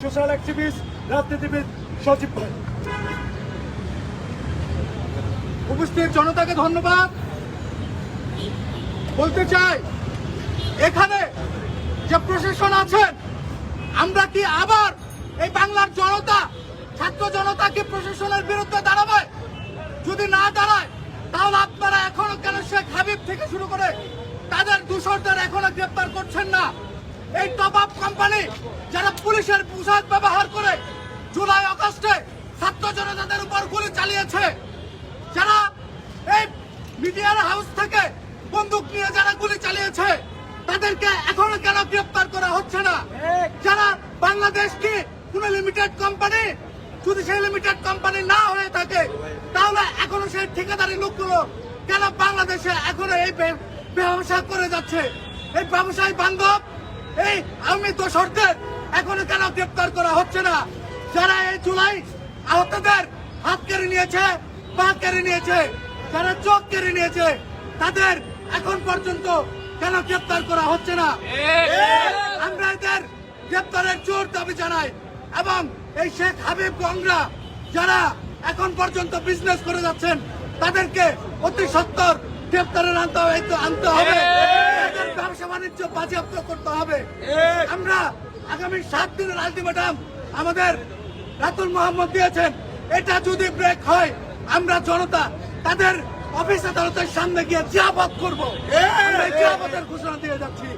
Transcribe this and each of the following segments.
Social activist রাজনীতিবিদ সজীব ভাই। উপস্থিত জনতাকে ধন্যবাদ বলতে চাই, এখানে যে প্রশাসন আছেন, আমরা কি আবার এই বাংলার জনতা, ছাত্র জনতা কি প্রশাসনের বিরুদ্ধে দাঁড়াবে? যদি না দাঁড়ায় তাহলে আপনারা এখনো কেন শেখ হাবিব থেকে শুরু করে তাদের দূষরদের এখনো গ্রেপ্তার করছেন না? এই টপ আপ কোম্পানি যারা পুলিশের পোশাক ব্যবহার করে জুলাই আগস্টে ছাত্র জনতাদের উপর গুলি চালিয়েছে, যারা এই মিডিয়ার হাউস থেকে বন্দুক নিয়ে যারা গুলি চালিয়েছে, তাদেরকে এখনো কেন গ্রেপ্তার করা হচ্ছে না? যারা বাংলাদেশ কি কোন লিমিটেড কোম্পানি? যদি সেই লিমিটেড কোম্পানি না হয়ে থাকে তাহলে এখনো সেই ঠিকাদারি লোকগুলো কেন বাংলাদেশে এখনো এই ব্যবসা করে যাচ্ছে? এই ব্যবসায় বান্ধব এই আওয়ামী দোসরদের এখনো কেন গ্রেপ্তার করা হচ্ছে না? যারা এই জুলাই আহতদের হাত কেড়ে নিয়েছে, পা কেড়ে নিয়েছে, যারা চোখ কেড়ে নিয়েছে, তাদের এখন পর্যন্ত কেন গ্রেপ্তার করা হচ্ছে না? আমরা এদের গ্রেপ্তারের জোর দাবি জানাই। এবং এই শেখ হাবিব গংরা যারা এখন পর্যন্ত বিজনেস করে যাচ্ছেন, তাদেরকে অতি সত্বর গ্রেপ্তারের আনতে হবে। তাদের ব্যবসা বাণিজ্য বাজেয়াপ্ত করতে হবে। আমরা আগামী 7 দিনের আলটিমেটাম আমাদের রাতুল মোহাম্মদ দিয়েছেন। এটা যদি ব্রেক হয়, আমরা জনতা তাদের অফিস আদালতের সামনে গিয়ে জিয়াবত করবো। আমরা জিয়াবতের ঘোষণা দিয়ে যাচ্ছি।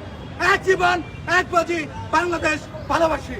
এক জীবন, এক বাজি, বাংলাদেশ ভালোবাসি।